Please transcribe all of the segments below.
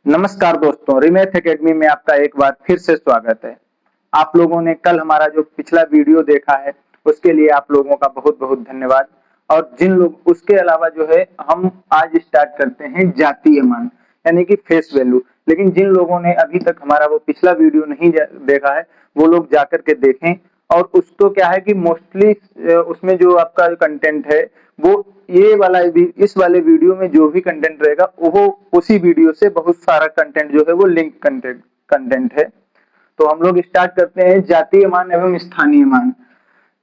नमस्कार दोस्तों, रिमेथ एकेडमी में आपका एक बार फिर से स्वागत है। आप लोगों ने कल हमारा जो पिछला वीडियो देखा है उसके लिए आप लोगों का बहुत बहुत धन्यवाद। और जिन लोग उसके अलावा जो है हम आज स्टार्ट करते हैं जातीय मान यानी कि फेस वैल्यू। लेकिन जिन लोगों ने अभी तक हमारा वो पिछला वीडियो नहीं देखा है वो लोग जाकर के देखें। और उसको क्या है कि मोस्टली उसमें जो आपका कंटेंट है वो ये वाला भी, इस वाले वीडियो में जो भी कंटेंट रहेगा वो उसी वीडियो से बहुत सारा कंटेंट जो है वो लिंक कंटेंट है। तो हम लोग स्टार्ट करते हैं जातीय मान एवं स्थानीय मान।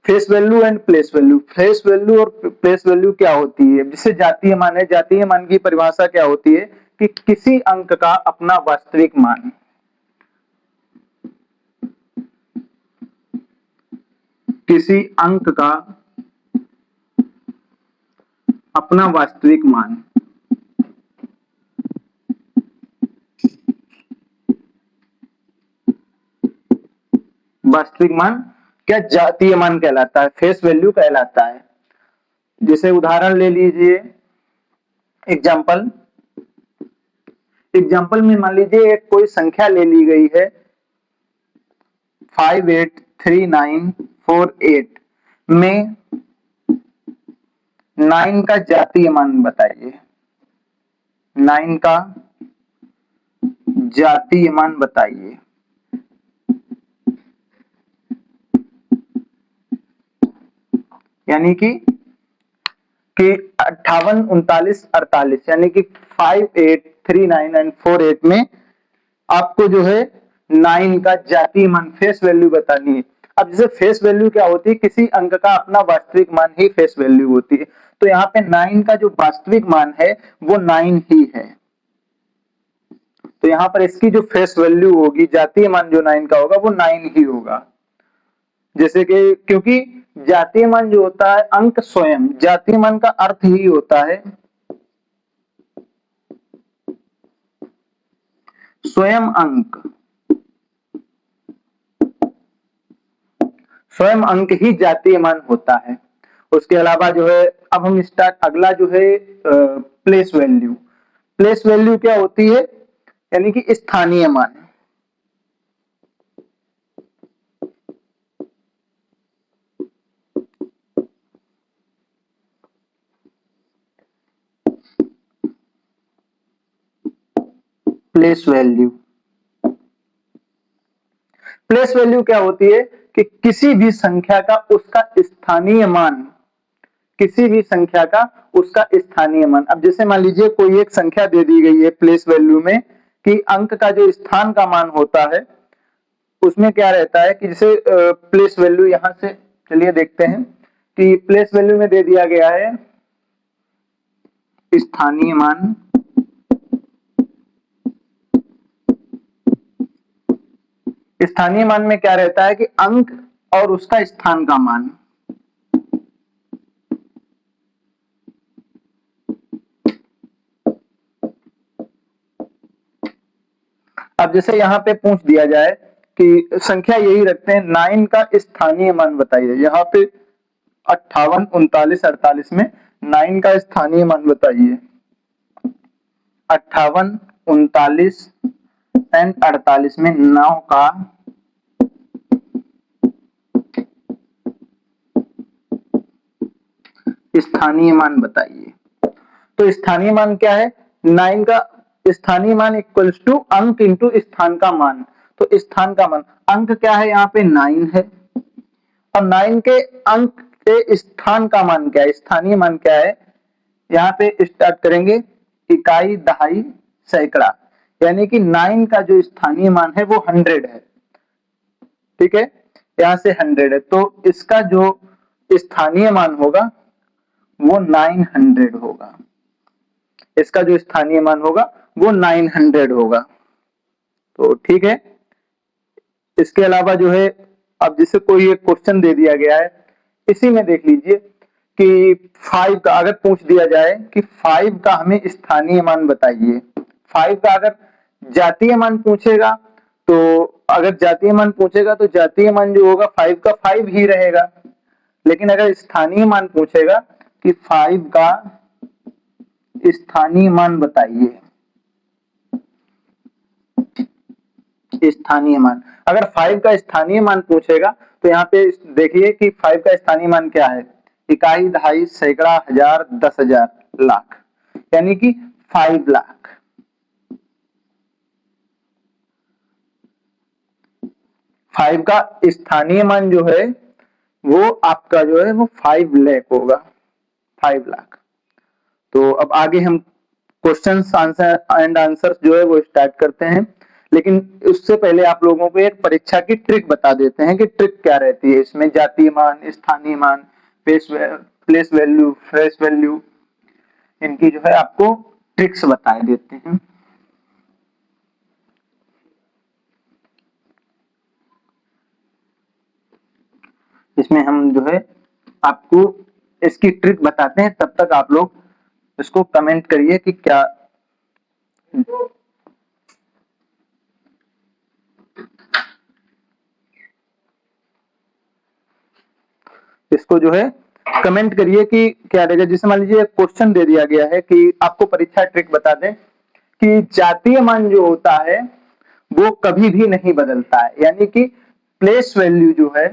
Face value and place value. Face value और प्लेस वैल्यू क्या होती है? जिससे जातीय मान है, जातीय मान की परिभाषा क्या होती है कि किसी अंक का अपना वास्तविक मान, किसी अंक का अपना वास्तविक मान। वास्तविक मान क्या जातीय मान कहलाता है, फेस वैल्यू कहलाता है। जैसे उदाहरण ले लीजिए, एग्जाम्पल एग्जाम्पल में मान लीजिए एक कोई संख्या ले ली गई है 583948 में 9 का जातीय मान बताइए। 9 का जातीय मान बताइए। यानी कि 58 39 48 यानी कि 583948 में आपको जो है 9 का जातीय मान फेस वैल्यू बतानी है। अब जैसे फेस वैल्यू क्या होती है, किसी अंक का अपना वास्तविक मान ही फेस वैल्यू होती है। तो यहाँ पे 9 का जो वास्तविक मान है वो 9 ही है। तो यहाँ पर इसकी जो फेस वैल्यू होगी, जातीय मान जो 9 का होगा वो 9 ही होगा। जैसे कि क्योंकि जातीय मान जो होता है अंक स्वयं, जातीय मान का अर्थ ही होता है स्वयं अंक। स्वयं अंक ही जातीय मान होता है। उसके अलावा जो है अब हम स्टार्ट, अगला जो है प्लेस वैल्यू। प्लेस वैल्यू क्या होती है? यानी कि स्थानीय मान। प्लेस वैल्यू, प्लेस वैल्यू क्या होती है कि किसी भी संख्या का उसका स्थानीय मान, किसी भी संख्या का उसका स्थानीय मान। अब जैसे मान लीजिए कोई एक संख्या दे दी गई है प्लेस वैल्यू में कि अंक का जो स्थान का मान होता है उसमें क्या रहता है कि जैसे प्लेस वैल्यू यहां से चलिए देखते हैं कि प्लेस वैल्यू में दे दिया गया है स्थानीय मान। स्थानीय मान में क्या रहता है कि अंक और उसका स्थान का मान। अब जैसे यहाँ पे पूछ दिया जाए कि संख्या यही रखते हैं 9 का स्थानीय मान बताइए। यहाँ पे 58 39 48 में 9 का स्थानीय मान बताइए। 58 39 एंड 48 में 9 का स्थानीय मान बताइए। तो स्थानीय मान क्या है? 9 का स्थानीय मान इक्वल्स टू अंक इंटू स्थान का मान। तो स्थान का मान, अंक क्या है यहाँ पे 9 है और 9 के अंक के स्थान का मान क्या है, स्थानीय मान क्या है? यहाँ पे स्टार्ट करेंगे इकाई दहाई सैकड़ा। यानी कि 9 का जो स्थानीय मान है वो 100 है। ठीक है, यहाँ से 100 है तो इसका जो स्थानीय मान होगा वो 900 होगा। इसका जो स्थानीय मान होगा वो 900 होगा। तो ठीक है, इसके अलावा जो है अब जैसे कोई एक क्वेश्चन दे दिया गया है, इसी में देख लीजिए कि 5 का अगर पूछ दिया जाए कि 5 का हमें स्थानीय मान बताइए। 5 का अगर जातीय मान पूछेगा तो अगर जातीय मान पूछेगा तो जातीय मान जो होगा 5 का 5 ही रहेगा। लेकिन अगर स्थानीय मान पूछेगा कि 5 का स्थानीय मान बताइए स्थानीय मान। अगर 5 का स्थानीय मान पूछेगा तो यहाँ पे देखिए कि 5 का स्थानीय मान क्या है, इकाई, दहाई, सैकड़ा, हजार, 10,000, लाख, यानी कि 5 लाख। 5 का स्थानीय मान जो है वो आपका जो है वो 5 लाख होगा, 5 लाख। तो अब आगे हम क्वेश्चंस आंसर एंड आंसर्स जो है वो स्टार्ट करते हैं, लेकिन उससे पहले आप लोगों को एक परीक्षा की ट्रिक बता देते हैं कि ट्रिक क्या रहती है इसमें। जातीय मान, स्थानीय मान, प्लेस वैल्यू, फेस वैल्यू, इनकी जो है आपको ट्रिक्स बता देते हैं। इसमें हम जो है आपको इसकी ट्रिक बताते हैं, तब तक आप लोग इसको कमेंट करिए कि क्या इसको जो है कमेंट करिए कि क्या रहेगा। जैसे मान लीजिए क्वेश्चन दे दिया गया है कि आपको परीक्षा ट्रिक बता दें कि जातीय मान जो होता है वो कभी भी नहीं बदलता है, यानी कि प्लेस वैल्यू जो है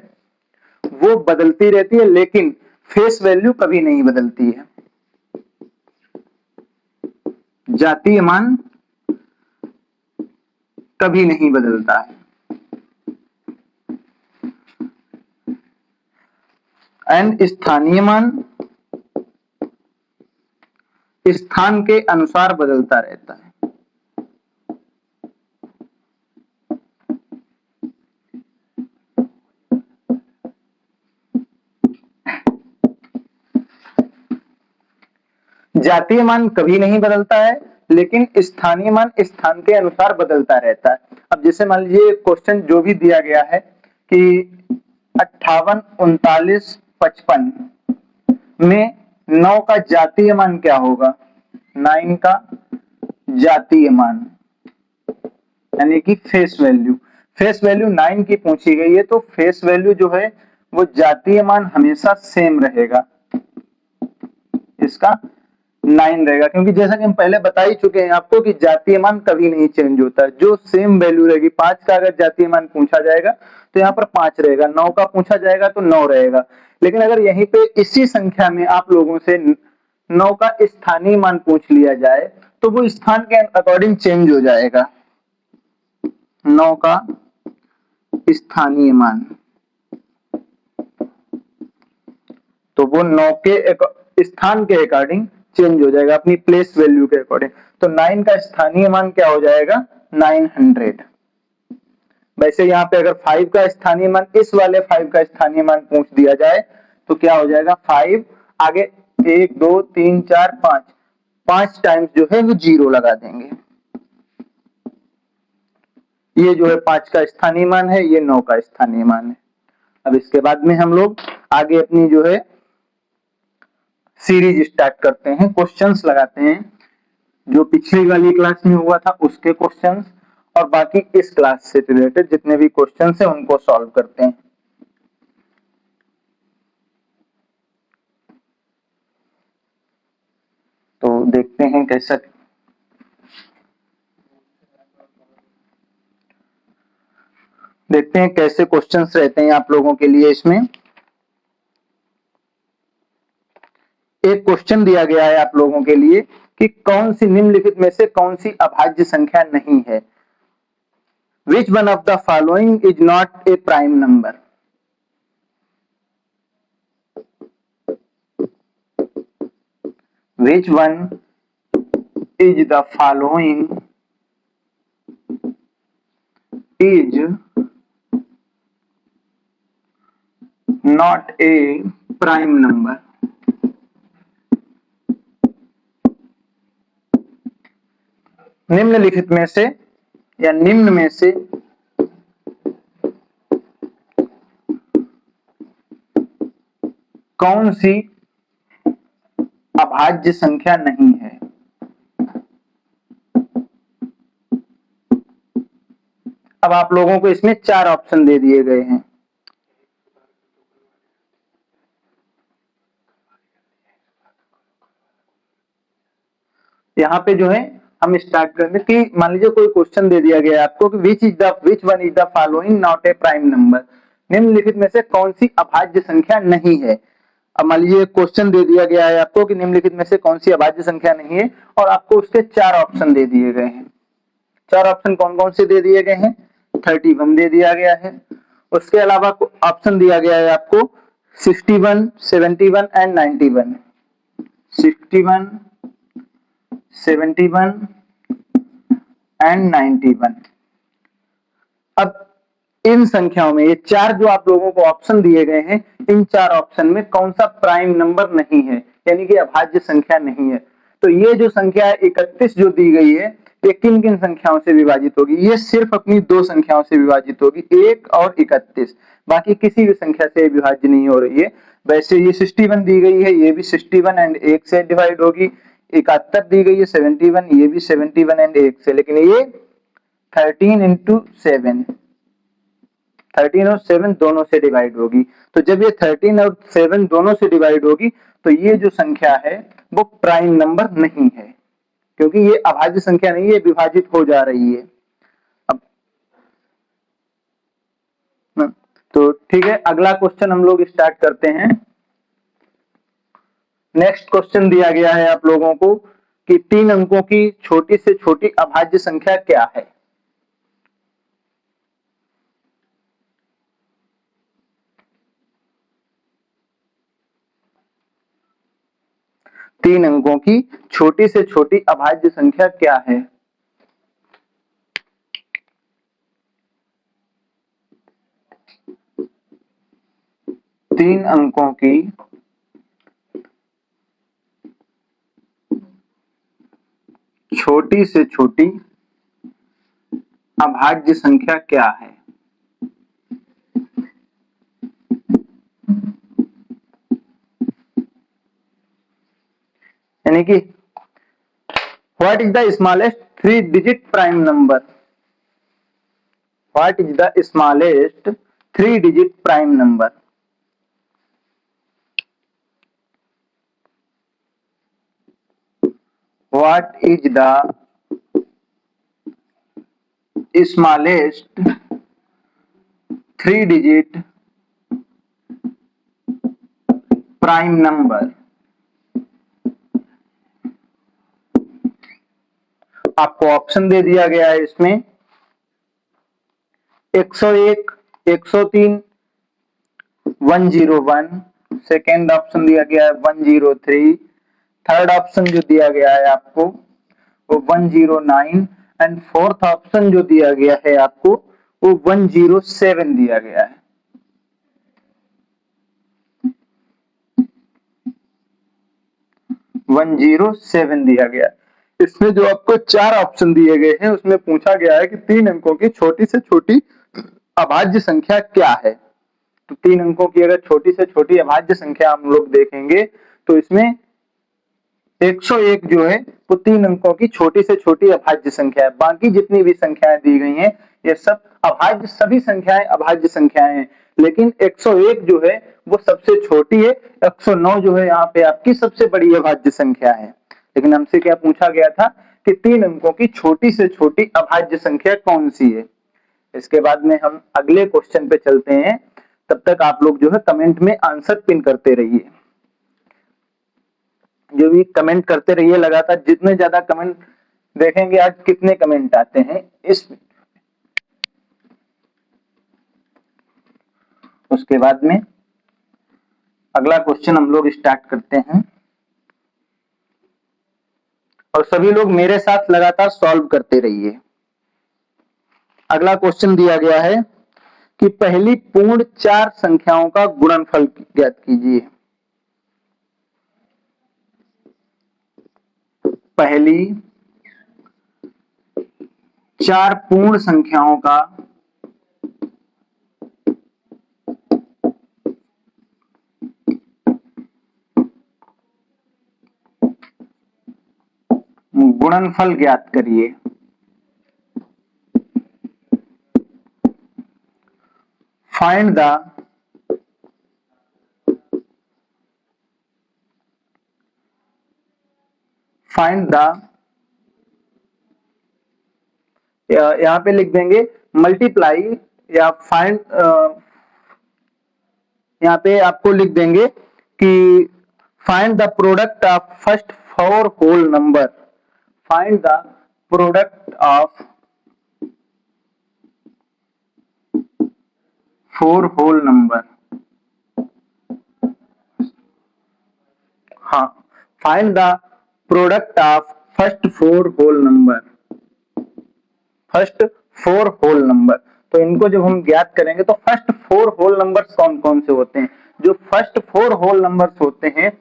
वो बदलती रहती है लेकिन फेस वैल्यू कभी नहीं बदलती है। जातीय मान कभी नहीं बदलता है। एंड स्थानीय मान स्थान के अनुसार बदलता रहता है। जातीय मान कभी नहीं बदलता है लेकिन स्थानीय मान स्थान के अनुसार बदलता रहता है। अब जैसे मान लीजिए क्वेश्चन जो भी दिया गया है कि 58, 39, 55 में 9 का जातीय मान क्या होगा, 9 का जातीय मान यानी कि फेस वैल्यू। फेस वैल्यू 9 की पूछी गई है तो फेस वैल्यू जो है वो जातीय मान हमेशा सेम रहेगा, इसका 9 रहेगा, क्योंकि जैसा कि हम पहले बता ही चुके हैं आपको कि जातीय मान कभी नहीं चेंज होता, जो सेम वैल्यू रहेगी। 5 का अगर जातीय मान पूछा जाएगा तो यहाँ पर 5 रहेगा, 9 का पूछा जाएगा तो 9 रहेगा। लेकिन अगर यहीं पे इसी संख्या में आप लोगों से 9 का स्थानीय मान पूछ लिया जाए तो वो स्थान के अकॉर्डिंग चेंज हो जाएगा। 9 का स्थानीय मान तो वो 9 के स्थान के अकॉर्डिंग चेंज हो जाएगा, अपनी प्लेस वैल्यू के अकॉर्डिंग। तो 9 का स्थानीय मान क्या हो जाएगा, 900। वैसे यहाँ पे अगर 5 का स्थानीय मान, इस वाले 5 का स्थानीय मान पूछ दिया जाए तो क्या हो जाएगा, 5 आगे 1 2 3 4 5, 5 टाइम्स जो है वो 0 लगा देंगे। ये जो है 5 का स्थानीय मान है, ये 9 का स्थानीय मान है। अब इसके बाद में हम लोग आगे अपनी जो है सीरीज स्टार्ट करते हैं, क्वेश्चंस लगाते हैं। जो पिछली वाली क्लास में हुआ था उसके क्वेश्चंस और बाकी इस क्लास से रिलेटेड जितने भी क्वेश्चंस हैं उनको सॉल्व करते हैं। तो देखते हैं कैसा कैसे क्वेश्चंस रहते हैं आप लोगों के लिए। इसमें एक क्वेश्चन दिया गया है आप लोगों के लिए कि कौन सी निम्नलिखित में से कौन सी अभाज्य संख्या नहीं है। Which one of the following is not a prime number? Which one is the following is not a prime number? निम्नलिखित में से या निम्न में से कौन सी अभाज्य संख्या नहीं है। अब आप लोगों को इसमें 4 ऑप्शन दे दिए गए हैं। यहाँ पे जो है हम स्टार्ट करते कि मान लीजिए कोई क्वेश्चन दे दिया गया है आपको कि which one is the following not a prime number, निम्नलिखित में से कौन सी अभाज्य संख्या नहीं है। अब मान लीजिए क्वेश्चन दे दिया गया है आपको कि निम्नलिखित में से कौन सी अभाज्य संख्या नहीं है और आपको उसके 4 ऑप्शन दे दिए गए हैं। 4 ऑप्शन कौन कौन से दे दिए गए हैं? 31 दे दिया गया है, उसके अलावा ऑप्शन दिया गया है आपको 61, 71 एंड 91। 61, 71 एंड 91। अब इन संख्याओं में ये 4 जो आप लोगों को ऑप्शन दिए गए हैं, इन 4 ऑप्शन में कौन सा प्राइम नंबर नहीं है, यानी कि अभाज्य संख्या नहीं है। तो ये जो संख्या है 31 जो दी गई है, ये किन किन संख्याओं से विभाजित होगी? ये सिर्फ अपनी 2 संख्याओं से विभाजित होगी, 1 और 31, बाकी किसी भी संख्या से विभाज्य नहीं हो रही है। वैसे ये 61 दी गई है, ये भी 61 एंड 1 से डिवाइड होगी। 71 दी गई है 71, ये भी 71 एंड 1 से, लेकिन ये 13 इंटू 7, 13 और 7 दोनों से डिवाइड होगी। तो जब ये 13 और 7 दोनों से डिवाइड होगी तो ये जो संख्या है वो प्राइम नंबर नहीं है, क्योंकि ये अभाज्य संख्या नहीं है, विभाजित हो जा रही है। अब तो ठीक है, अगला क्वेश्चन हम लोग स्टार्ट करते हैं। नेक्स्ट क्वेश्चन दिया गया है आप लोगों को कि 3 अंकों की छोटी से छोटी अभाज्य संख्या क्या है? तीन अंकों की छोटी से छोटी अभाज्य संख्या क्या है? तीन अंकों की छोटी से छोटी अभाज्य संख्या क्या है? यानी कि what is the smallest 3 digit prime number? What is the smallest 3 digit prime number? What is the smallest 3 digit prime number? आपको ऑप्शन दे दिया गया है इसमें 101, 103, 101, सेकेंड ऑप्शन दिया गया है 103, थर्ड ऑप्शन जो दिया गया है आपको वो 109 एंड फोर्थ ऑप्शन जो दिया गया है आपको वो 107 दिया गया है। वन 107 दिया गया। इसमें जो आपको 4 ऑप्शन दिए गए हैं उसमें पूछा गया है कि 3 अंकों की छोटी से छोटी अभाज्य संख्या क्या है। तो 3 अंकों की अगर छोटी से छोटी अभाज्य संख्या हम लोग देखेंगे तो इसमें 101 जो है वो 3 अंकों की छोटी से छोटी अभाज्य संख्या है। बाकी जितनी भी संख्याएं दी गई हैं ये सब अभाज्य, सभी संख्याएं अभाज्य संख्याएं हैं, लेकिन 101 जो है वो सबसे छोटी है, 109 जो है यहाँ पे आपकी सबसे बड़ी अभाज्य संख्या है। लेकिन हमसे क्या पूछा गया था कि 3 अंकों की छोटी से छोटी अभाज्य संख्या कौन सी है। इसके बाद में हम अगले क्वेश्चन पे चलते हैं, तब तक आप लोग जो है कमेंट में आंसर पिन करते रहिए। जो भी कमेंट करते रहिए लगातार, जितने ज्यादा कमेंट देखेंगे आज कितने कमेंट आते हैं इस। उसके बाद में अगला क्वेश्चन हम लोग स्टार्ट करते हैं और सभी लोग मेरे साथ लगातार सॉल्व करते रहिए। अगला क्वेश्चन दिया गया है कि पहली पूर्ण 4 संख्याओं का गुणनफल ज्ञात कीजिए। पहली 4 पूर्ण संख्याओं का गुणनफल ज्ञात करिए। फाइंड द यहाँ पे लिख देंगे मल्टीप्लाई या फाइंड, यहाँ पे आपको लिख देंगे कि find the product of first 4 whole number, find the product of 4 whole number. हाँ, find the product of first 4 whole number, first 4 whole number. तो इनको जब हम ज्ञात करेंगे तो फर्स्ट 4 होल नंबर्स कौन कौन से होते हैं? जो फर्स्ट 4 होल नंबर्स होते हैं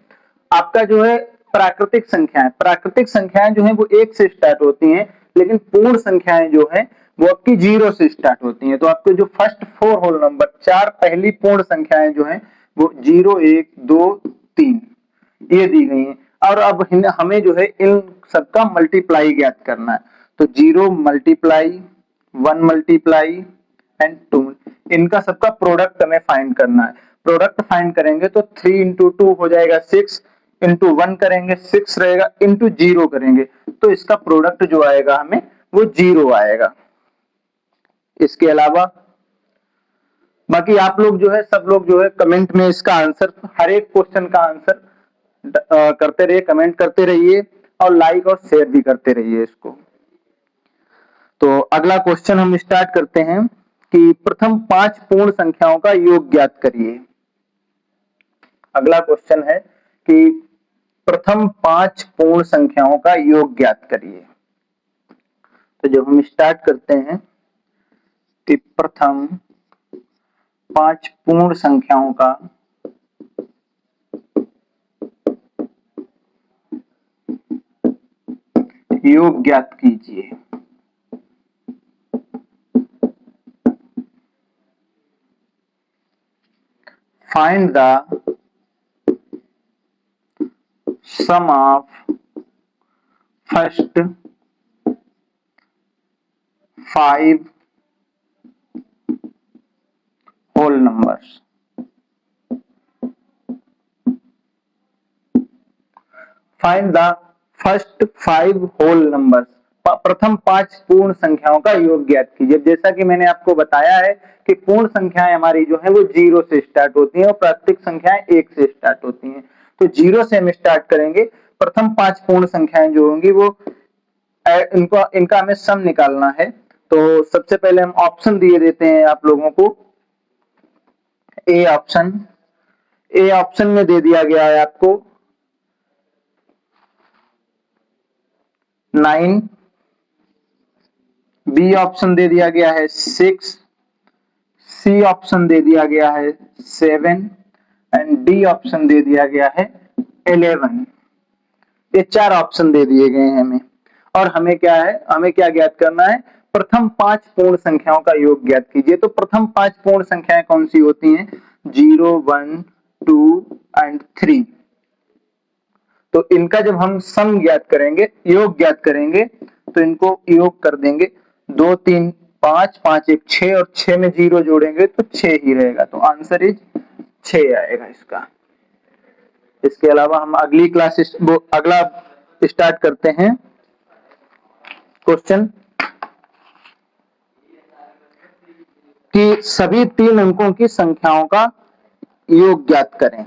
आपका जो है प्राकृतिक संख्याएं, प्राकृतिक संख्याएं जो है वो 1 से स्टार्ट होती हैं, लेकिन पूर्ण संख्याएं जो है वो आपकी 0 से स्टार्ट होती हैं। तो आपके जो फर्स्ट 4 होल नंबर, 4 पहली पूर्ण संख्याएं जो है वो 0, 1, 2, 3 ये दी गई हैं। और अब हमें जो है इन सबका मल्टीप्लाई ज्ञात करना है। तो 0 मल्टीप्लाई 1 मल्टीप्लाई एंड 2, इनका सबका प्रोडक्ट हमें फाइंड करना है। प्रोडक्ट फाइंड करेंगे तो 3 इंटू 2 हो जाएगा 6, इंटू 1 करेंगे 6 रहेगा, इंटू 0 करेंगे तो इसका प्रोडक्ट जो आएगा हमें वो 0 आएगा। इसके अलावा बाकी आप लोग जो है सब लोग जो है कमेंट में इसका आंसर, हर एक क्वेश्चन का आंसर करते रहिए, कमेंट करते रहिए और लाइक और शेयर भी करते रहिए इसको। तो अगला क्वेश्चन हम स्टार्ट करते हैं कि प्रथम 5 पूर्ण संख्याओं का योग ज्ञात करिए। अगला क्वेश्चन है कि प्रथम 5 पूर्ण संख्याओं का योग ज्ञात करिए। तो जब हम स्टार्ट करते हैं कि प्रथम 5 पूर्ण संख्याओं का योग ज्ञात कीजिए। Find the sum of first 5 whole numbers. Find the first 5 whole numbers, प्रथम 5 पूर्ण संख्याओं का योग ज्ञात कीजिए। जैसा कि मैंने आपको बताया है कि पूर्ण संख्याएं हमारी जो है वो 0 से स्टार्ट होती हैं और प्राकृतिक संख्याएं 1 से स्टार्ट होती हैं। तो 0 से हम स्टार्ट करेंगे, प्रथम 5 पूर्ण संख्याएं जो होंगी वो इनका हमें सम निकालना है। तो सबसे पहले हम ऑप्शन दिए देते हैं आप लोगों को। ए ऑप्शन में दे दिया गया है आपको 9, बी ऑप्शन दे दिया गया है 6, सी ऑप्शन दे दिया गया है 7 एंड डी ऑप्शन दे दिया गया है 11। ये 4 ऑप्शन दे दिए गए हैं हमें। और हमें क्या है, हमें क्या ज्ञात करना है? प्रथम 5 पूर्ण संख्याओं का योग ज्ञात कीजिए। तो प्रथम 5 पूर्ण संख्याएं कौन सी होती हैं? 0, 1, 2 एंड 3। तो इनका जब हम सम ज्ञात करेंगे, योग ज्ञात करेंगे, तो इनको योग कर देंगे 2, 3, 5, 5, 1, 6 और 6 में 0 जोड़ेंगे तो 6 ही रहेगा। तो आंसर इज 6 आएगा इसका। इसके अलावा हम अगली क्लास अगला स्टार्ट करते हैं क्वेश्चन कि सभी 3 अंकों की संख्याओं का योग ज्ञात करें।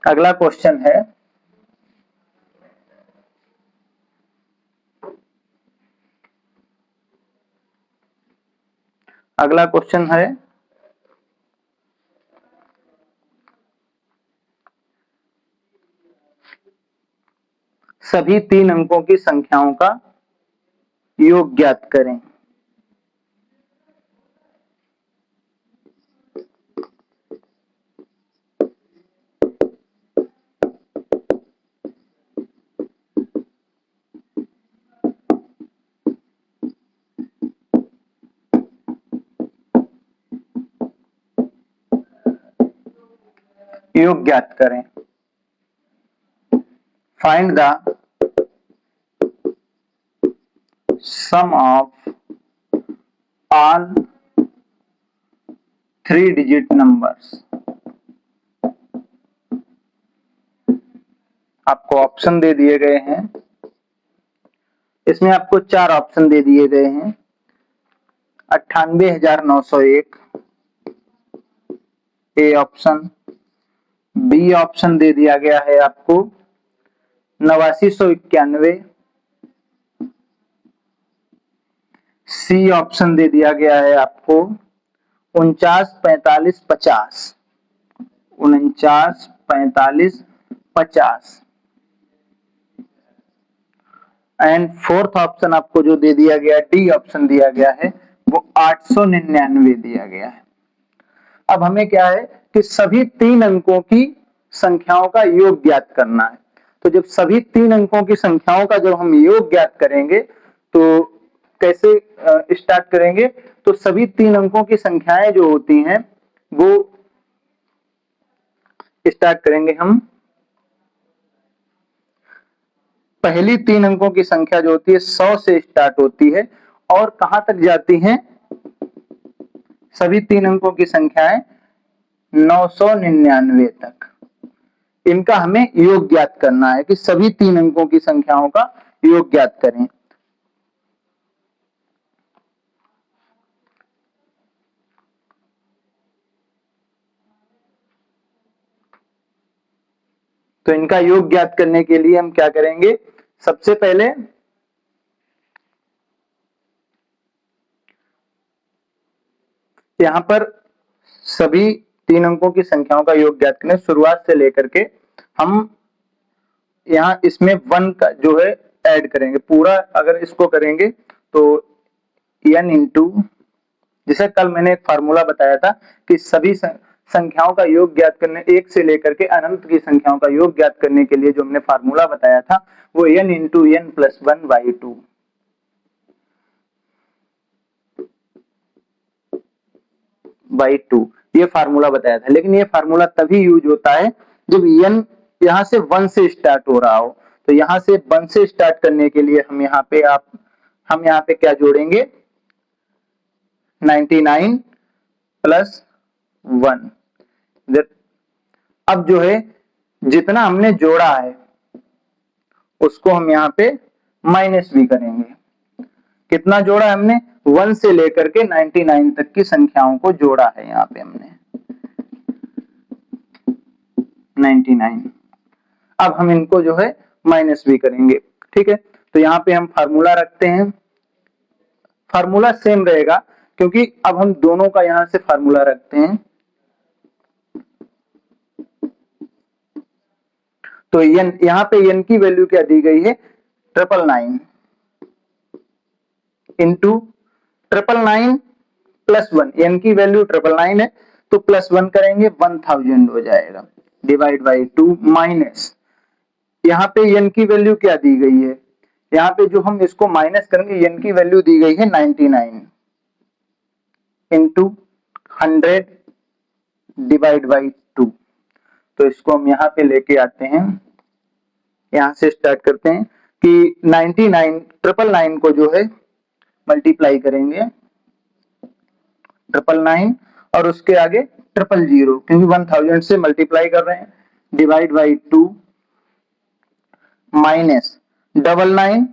अगला क्वेश्चन है सभी 3 अंकों की संख्याओं का योग ज्ञात करें। योग ज्ञात करें। Find the sum of all 3 digit numbers. आपको ऑप्शन दे दिए गए हैं, इसमें आपको 4 ऑप्शन दे दिए गए हैं। 98,901 ए ऑप्शन, बी ऑप्शन दे दिया गया है आपको 8991, सी ऑप्शन दे दिया गया है आपको 49,4550, 49,4550 एंड फोर्थ ऑप्शन आपको जो दे दिया गया, डी ऑप्शन दिया गया है, वो 899 दिया गया है। अब हमें क्या है कि सभी 3 अंकों की संख्याओं का योग ज्ञात करना है। तो जब सभी 3 अंकों की संख्याओं का जब हम योग ज्ञात करेंगे तो कैसे स्टार्ट करेंगे, तो सभी 3 अंकों की संख्याएं जो होती हैं वो स्टार्ट करेंगे हम। पहली 3 अंकों की संख्या जो होती है 100 से स्टार्ट होती है और कहां तक जाती हैं, सभी 3 अंकों की संख्याएं 999 तक। इनका हमें योग ज्ञात करना है कि सभी 3 अंकों की संख्याओं का योग ज्ञात करें। तो इनका योग ज्ञात करने के लिए हम क्या करेंगे, सबसे पहले यहां पर सभी 3 अंकों की संख्याओं का योग ज्ञात करने, शुरुआत से लेकर के हम यहाँ इसमें 1 का जो है ऐड करेंगे। पूरा अगर इसको करेंगे तो n इंटू, जैसे कल मैंने एक फार्मूला बताया था कि सभी संख्याओं का योग ज्ञात करने, 1 से लेकर के अनंत की संख्याओं का योग ज्ञात करने के लिए जो हमने फार्मूला बताया था वो n into n plus 1 by 2 by 2 ये फार्मूला बताया था। लेकिन ये फार्मूला तभी यूज होता है जब n यहाँ से 1 से स्टार्ट हो रहा हो। तो यहाँ से 1 से स्टार्ट करने के लिए हम यहाँ पे क्या जोड़ेंगे, 99 प्लस 1। अब जो है जितना हमने जोड़ा है उसको हम यहाँ पे माइनस भी करेंगे। कितना जोड़ा हमने, 1 से लेकर के 99 तक की संख्याओं को जोड़ा है यहाँ पे हमने 99। अब हम इनको जो है माइनस भी करेंगे, ठीक है। तो यहाँ पे हम फार्मूला रखते हैं, फार्मूला सेम रहेगा क्योंकि अब हम दोनों का यहाँ से फार्मूला रखते हैं। तो यहाँ पे n की वैल्यू क्या दी गई है, 999 इंटू 999 प्लस 1, n की वैल्यू 999 है तो प्लस 1 करेंगे 1000 हो जाएगा, डिवाइड बाई 2 माइनस, यहाँ पे n की वैल्यू क्या दी गई है, यहाँ पे जो हम इसको माइनस करेंगे n की वैल्यू दी गई है 99 इंटू 100 डिवाइड बाई 2। तो इसको हम यहाँ पे लेके आते हैं, यहाँ से स्टार्ट करते हैं कि 999 को जो है मल्टीप्लाई करेंगे 999 और उसके आगे 000 क्योंकि 1000 से मल्टीप्लाई कर रहे हैं, डिवाइड बाई 2 माइनस 99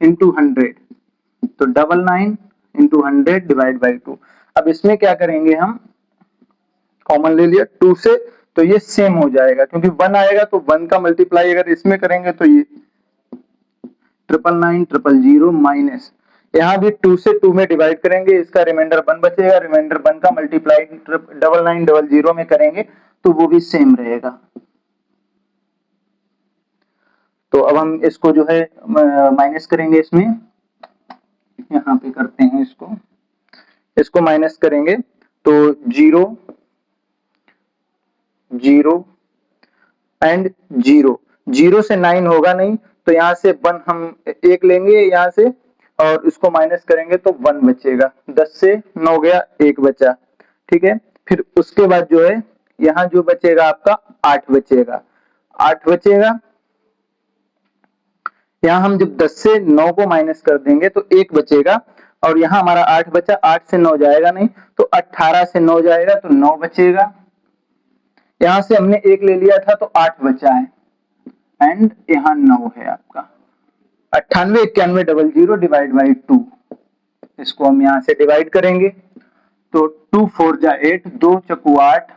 इंटू 100, तो 99 इंटू 100 डिवाइड बाई 2। अब इसमें क्या करेंगे, हम कॉमन ले लिया 2 से, तो ये सेम हो जाएगा क्योंकि 1 आएगा तो 1 का मल्टीप्लाई अगर इसमें करेंगे तो ये 999 माइनस, यहाँ भी 2 से 2 में डिवाइड करेंगे, इसका रिमाइंडर 1 बचेगा, रिमाइंडर 1 का मल्टीप्लाई 9900 में करेंगे तो वो भी सेम रहेगा। तो अब हम इसको जो है माइनस करेंगे, इसमें यहाँ पे करते हैं इसको माइनस करेंगे तो 0 0 एंड 0 से 9 होगा नहीं तो यहाँ से 1 हम 1 लेंगे यहाँ से और इसको माइनस करेंगे तो 1 बचेगा, 10 से 9 गया 1 बचा, ठीक है। फिर उसके बाद जो है यहाँ जो बचेगा आपका 8 बचेगा, 8 बचेगा। यहाँ हम जब 10 से 9 को माइनस कर देंगे तो 1 बचेगा और यहाँ हमारा 8 बचा, 8 से 9 जाएगा नहीं, तो 18 से 9 जाएगा तो 9 बचेगा। यहाँ से हमने 1 ले लिया था तो 8 बचा है एंड यहाँ 9 है आपका। 98 91 00 डिवाइड बाई 2, इसको हम यहाँ से डिवाइड करेंगे तो 2 4 जा 8, 2 चक्कू 8,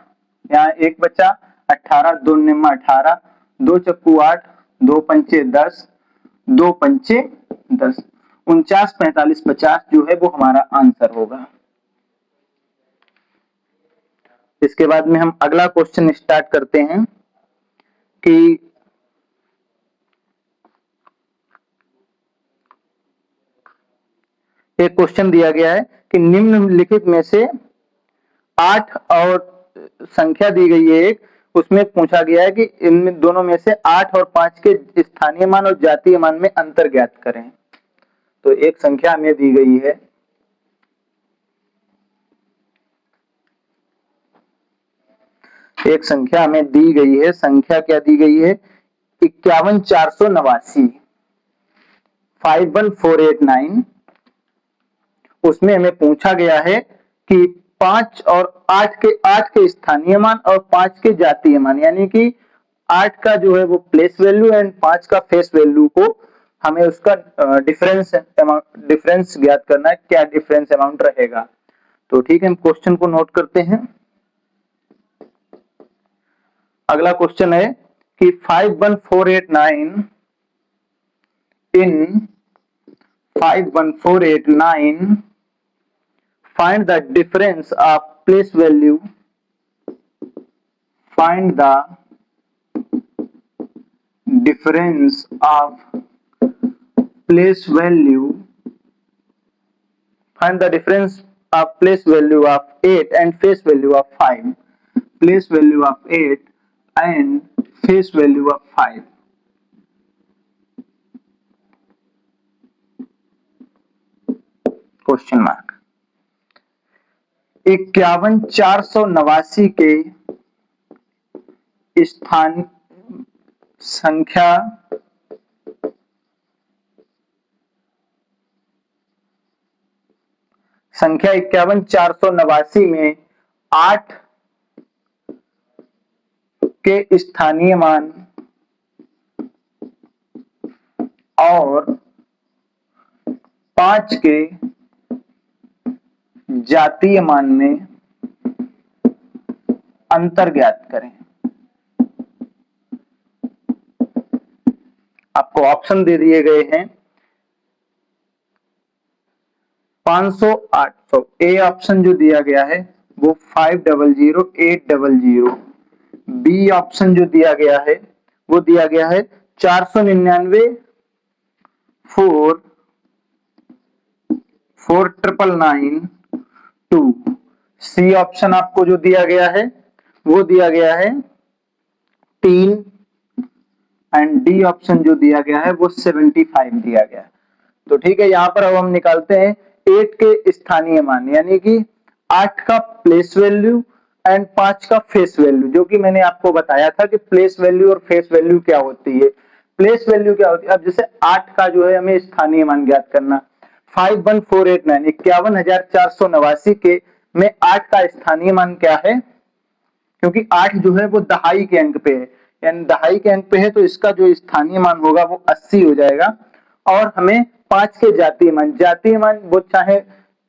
यहाँ 1 बचा, 18 2 निम्मा 18, 2 चक्कू 8, 2 पंचे 10, 2 पंचे 10, 49 45 50 जो है वो हमारा आंसर होगा। इसके बाद में हम अगला क्वेश्चन स्टार्ट करते हैं कि एक क्वेश्चन दिया गया है कि निम्नलिखित में से 8 और संख्या दी गई है एक, उसमें पूछा गया है कि इनमें दोनों में से 8 और 5 के स्थानीय मान और जातीय मान में अंतर ज्ञात करें। तो एक संख्या हमें दी गई है, एक संख्या हमें दी गई है, संख्या क्या दी गई है 51489 51489। उसमें हमें पूछा गया है कि 5 और 8 के स्थानीय मान और 5 के जातीय मान, यानी कि 8 का जो है वो प्लेस वैल्यू एंड 5 का फेस वैल्यू को हमें उसका डिफरेंस ज्ञात करना है, क्या डिफरेंस अमाउंट रहेगा। तो ठीक है, हम क्वेश्चन को नोट करते हैं। अगला क्वेश्चन है कि 51489 इन 51489 find the difference of place value, find the difference of place value, find the difference of place value of 8 and face value of 5, place value of 8 and face value of 5। Question mark. 51489 के स्थान संख्या संख्या 51489 में 8 के स्थानीय मान और 5 के जातीय मान में अंतर ज्ञात करें। आपको ऑप्शन दे दिए गए हैं 500 800। ए ऑप्शन जो दिया गया है वो 500 800। बी ऑप्शन जो दिया गया है वो दिया गया है 499 4 4999 2। सी ऑप्शन आपको जो दिया गया है वो दिया गया है 3 एंड डी ऑप्शन जो दिया गया है वो 75 दिया गया है। तो ठीक है, यहां पर अब हम निकालते हैं 8 के स्थानीय मान, यानी कि 8 का प्लेस वैल्यू एंड 5 का फेस वैल्यू, जो कि मैंने आपको बताया था कि प्लेस वैल्यू और फेस वैल्यू क्या होती है। प्लेस वैल्यू क्या होती है, अब जैसे 8 का जो है हमें स्थानीय मान ज्ञात करना, 51489 51489 के में 8 का स्थानीय मान क्या है, क्योंकि 8 जो है वो दहाई के अंक पे है, यानी दहाई के अंक पे है, तो इसका जो स्थानीय मान होगा वो 80 हो जाएगा। और हमें 5 के जातीय मान वो चाहे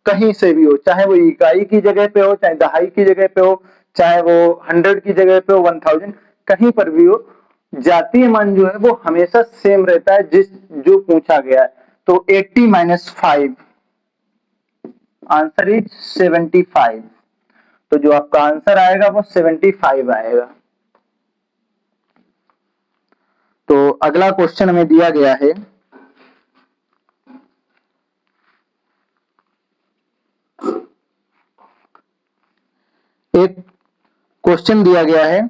कहीं से भी हो, चाहे वो इकाई की जगह पे हो, चाहे दहाई की जगह पे हो, चाहे वो 100 की जगह पे हो, 1000 कहीं पर भी हो, जातीय मान जो है वो हमेशा सेम रहता है जो पूछा गया है। तो 80 - 5 आंसर इज 75। तो जो आपका आंसर आएगा वो 75 आएगा। तो अगला क्वेश्चन हमें दिया गया है एक क्वेश्चन दिया गया है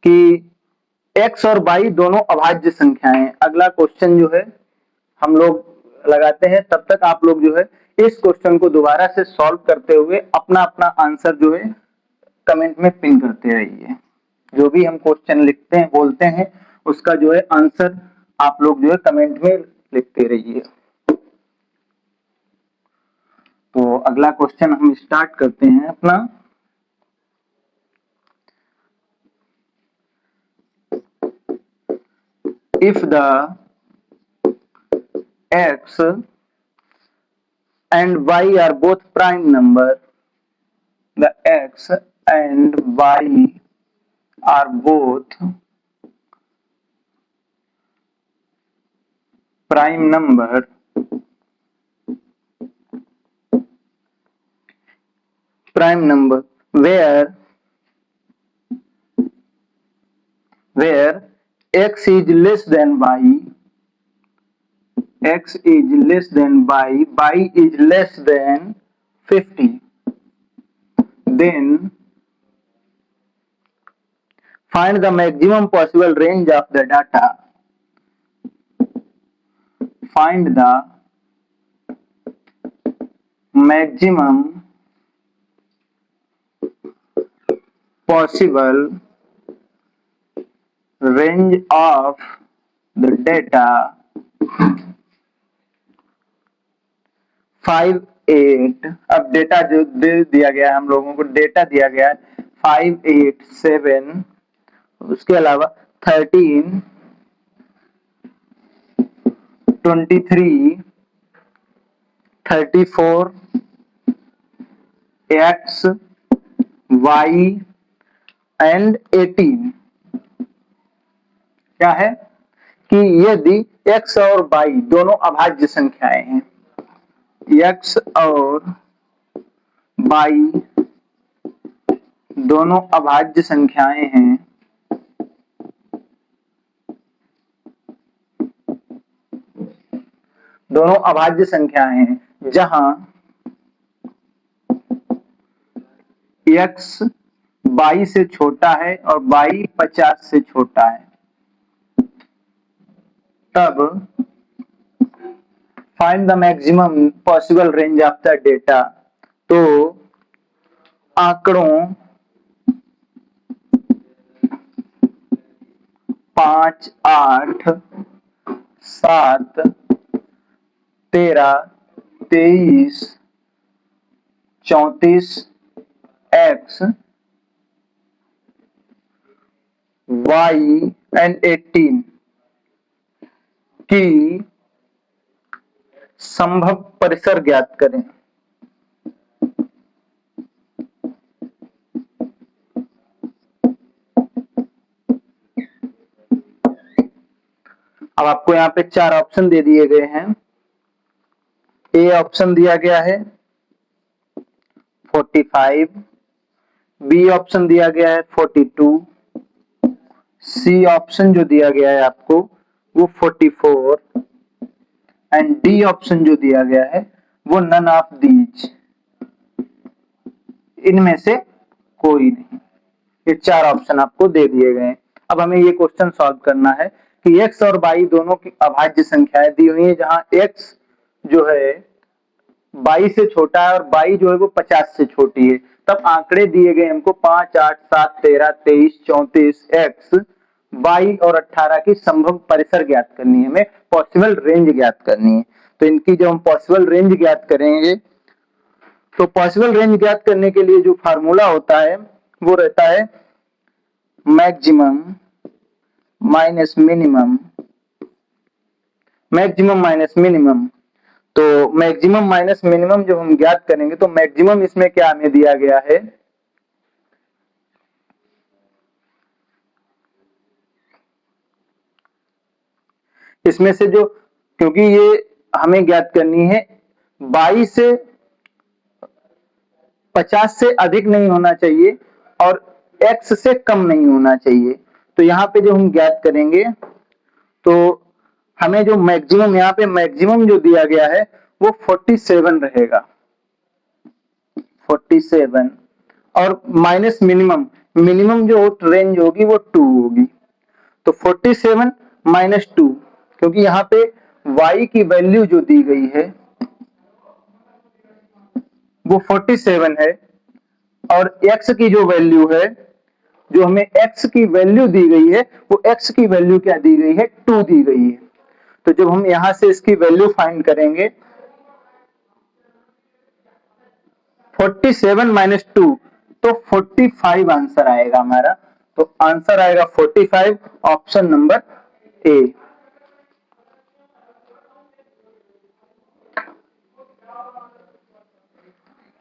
कि x और y दोनों अभाज्य संख्याएं। अगला क्वेश्चन जो है हम लोग लगाते हैं, तब तक आप लोग जो है इस क्वेश्चन को दोबारा से सॉल्व करते हुए अपना अपना आंसर जो है कमेंट में पिन करते रहिए। जो भी हम क्वेश्चन लिखते हैं बोलते हैं उसका जो है आंसर आप लोग जो है कमेंट में लिखते रहिए। अगला क्वेश्चन हम स्टार्ट करते हैं अपना। If the x and y are both prime number, the x and y are both prime number, where x is less than y, x is less than y is less than 50, then find the maximum possible range of the data. Find the maximum possible range of the data 5, 8। अब data जो दे दिया गया है, हम लोगों को data दिया गया है 5, 8, 7, उसके अलावा 13, 23, 34, x, y एंड 18। क्या है कि यदि x और y दोनों अभाज्य संख्याएं हैं, x और y दोनों अभाज्य संख्याएं हैं, दोनों अभाज्य संख्याएं हैं जहां x y से छोटा है और y 50 से छोटा है, तब find the maximum possible range of the data. तो आंकड़ों 5, 8, 7, 13, 23, 34, x, y एंड 18 की संभव परिसर ज्ञात करें। अब आपको यहाँ पे 4 ऑप्शन दे दिए गए हैं। ए ऑप्शन दिया गया है 45, बी ऑप्शन दिया गया है 42, सी ऑप्शन जो दिया गया है आपको वो 44 एंड डी ऑप्शन जो दिया गया है वो नन ऑफ दीज, इनमें से कोई नहीं। ये 4 ऑप्शन आपको दे दिए गए हैं। अब हमें ये क्वेश्चन सॉल्व करना है कि x और y दोनों की अभाज्य संख्याएं दी हुई है, जहां x जो है y से छोटा है और y जो है वो 50 से छोटी है। तब आंकड़े दिए गए हमको 5, 8, 7, 13, 23, 34, x, y और 18 की संभव परिसर ज्ञात करनी है, हमें पॉसिबल रेंज ज्ञात करनी है। तो इनकी जब हम पॉसिबल रेंज ज्ञात करेंगे तो पॉसिबल रेंज ज्ञात करने के लिए जो फार्मूला होता है वो रहता है maximum minus minimum, maximum minus minimum. तो मैक्सिमम माइनस मिनिमम जब हम ज्ञात करेंगे तो मैक्सिमम इसमें क्या हमें दिया गया है, इसमें से जो, क्योंकि ये हमें ज्ञात करनी है y से 50 से अधिक नहीं होना चाहिए और x से कम नहीं होना चाहिए। तो यहाँ पे जो हम ज्ञात करेंगे तो हमें जो मैक्सिमम, यहाँ पे मैक्सिमम जो दिया गया है वो 47 रहेगा, 47, और माइनस मिनिमम, मिनिमम जो रेंज होगी वो 2 होगी। तो 47 माइनस 2, क्योंकि यहाँ पे y की वैल्यू जो दी गई है वो 47 है और x की जो वैल्यू है, जो हमें x की वैल्यू दी गई है वो x की वैल्यू क्या दी गई है, 2 दी गई है। तो जब हम यहां से इसकी वैल्यू फाइंड करेंगे 47 माइनस 2 तो 45 आंसर आएगा हमारा। तो आंसर आएगा 45, ऑप्शन नंबर ए।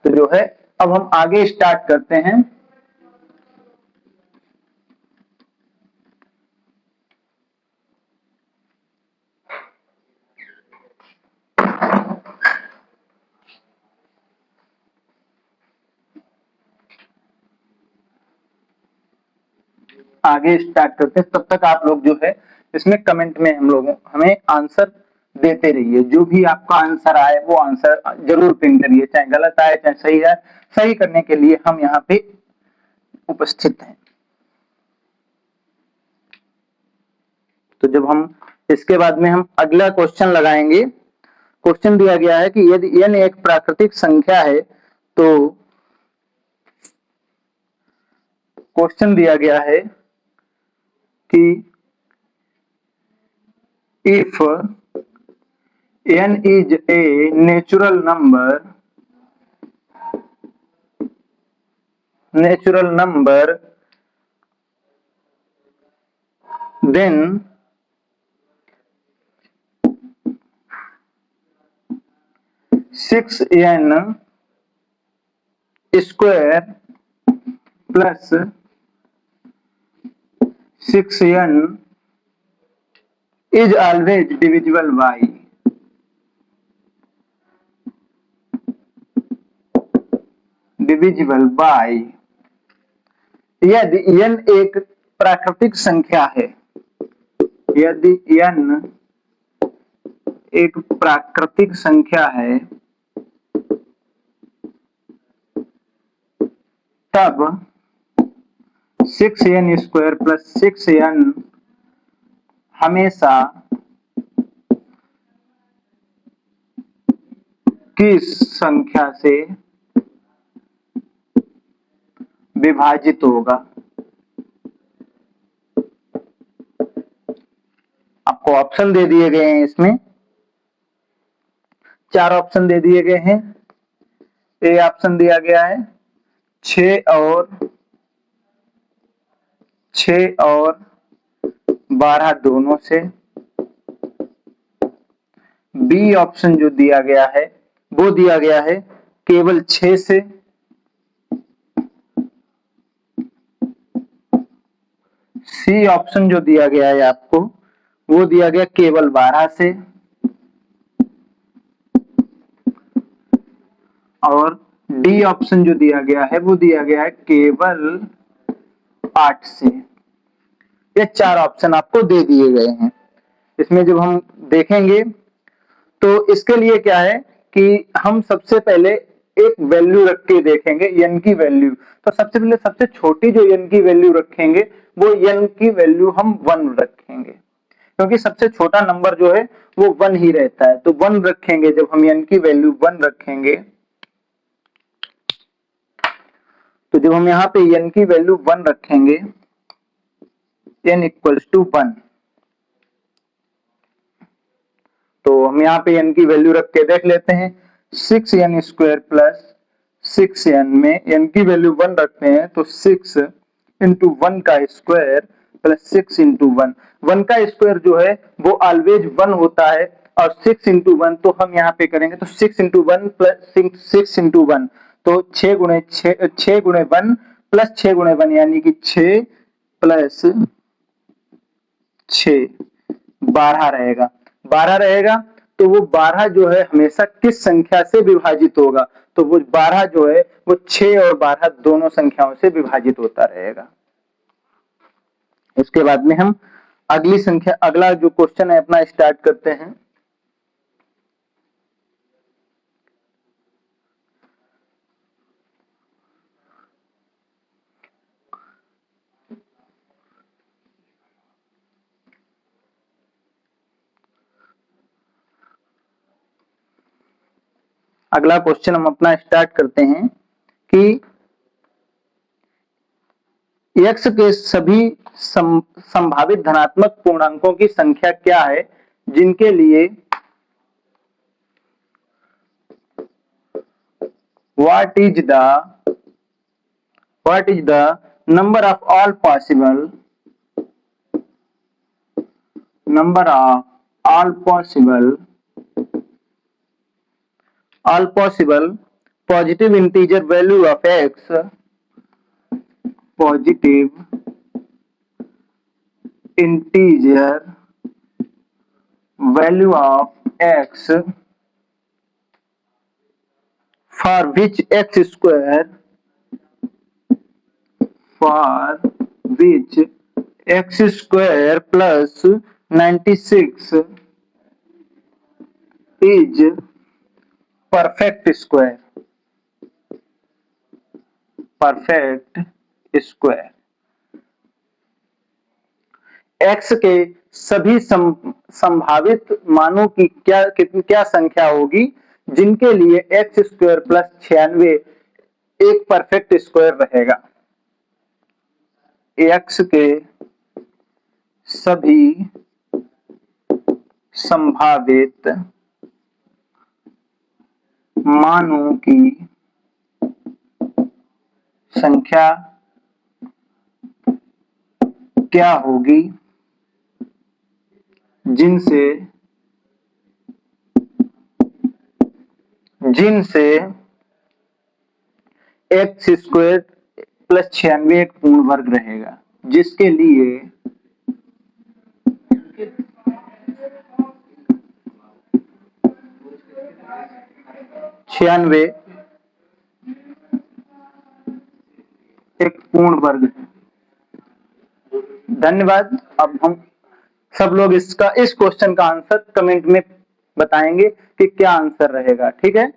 तो जो है अब हम आगे स्टार्ट करते हैं। तब तक आप लोग जो है इसमें कमेंट में हमें आंसर देते रहिए। जो भी आपका आंसर आए वो आंसर जरूर पिन करिए, चाहे गलत आए चाहे सही आए, सही करने के लिए हम यहाँ पे उपस्थित हैं। तो जब हम इसके बाद में हम अगला क्वेश्चन लगाएंगे। क्वेश्चन दिया गया है कि यदि n एक प्राकृतिक संख्या है तो क्वेश्चन दिया गया है कि if n is a natural number then six n square plus 6n is always divisible by यदि n एक प्राकृतिक संख्या है, यदि n एक प्राकृतिक संख्या है तब 6n स्क्वायर प्लस 6n हमेशा किस संख्या से विभाजित होगा। आपको ऑप्शन दे दिए गए हैं, इसमें 4 ऑप्शन दे दिए गए हैं। ए ऑप्शन दिया गया है 6 और 12 दोनों से। बी ऑप्शन जो दिया गया है वो दिया गया है केवल 6 से। सी ऑप्शन जो दिया गया है आपको वो दिया गया केवल 12 से। और डी ऑप्शन जो दिया गया है वो दिया गया है केवल 8 से। ये 4 ऑप्शन आपको दे दिए गए हैं। इसमें जब हम देखेंगे तो इसके लिए क्या है कि हम सबसे पहले एक वैल्यू रख के देखेंगे, n की वैल्यू। तो सबसे पहले सबसे छोटी जो n की वैल्यू रखेंगे वो n की वैल्यू हम 1 रखेंगे, क्योंकि सबसे छोटा नंबर जो है वो 1 ही रहता है। तो 1 रखेंगे, जब हम n की वैल्यू 1 रखेंगे तो जब हम यहाँ पे n की वैल्यू 1 रखेंगे, n इक्वल्स टू 1, तो हम यहाँ पे n की वैल्यू रख के देख लेते हैं। 6n स्क्वायर प्लस 6n में n की वैल्यू 1 रखते हैं तो 6 इंटू 1 का स्क्वायर प्लस 6 इंटू 1। 1 का स्क्वायर जो है वो ऑलवेज 1 होता है, और 6 इंटू 1 तो हम यहाँ पे करेंगे तो 6 इंटू 1 प्लस 6 इंटू 1 तो 6 गुणे 1 प्लस 6 गुणे 1 यानी कि 6 प्लस 6 12 रहेगा। 12 रहेगा तो वो 12 जो है हमेशा किस संख्या से विभाजित होगा, तो वो 12 जो है वो 6 और 12 दोनों संख्याओं से विभाजित होता रहेगा। उसके बाद में हम अगला जो क्वेश्चन है अपना स्टार्ट करते हैं। अगला क्वेश्चन हम अपना स्टार्ट करते हैं कि x के सभी संभावित धनात्मक पूर्णांकों की संख्या क्या है जिनके लिए what is the number of all possible positive integer value of x, positive integer value of x for which x square plus 96 is perfect square. x के सभी संभावित मानों की क्या संख्या होगी जिनके लिए x स्क्वायर प्लस 96 एक परफेक्ट स्क्वायर रहेगा। x के सभी संभावित मानों की संख्या क्या होगी जिनसे x स्क्वायर प्लस 96 एक पूर्ण वर्ग रहेगा, जिसके लिए एक पूर्ण वर्ग है। धन्यवाद। अब हम सब लोग इस क्वेश्चन का आंसर कमेंट में बताएंगे कि क्या आंसर रहेगा। ठीक है,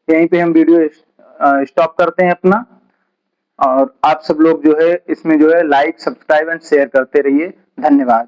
यहीं पे हम वीडियो स्टॉप करते हैं अपना, और आप सब लोग जो है इसमें जो है लाइक, सब्सक्राइब एंड शेयर करते रहिए। धन्यवाद।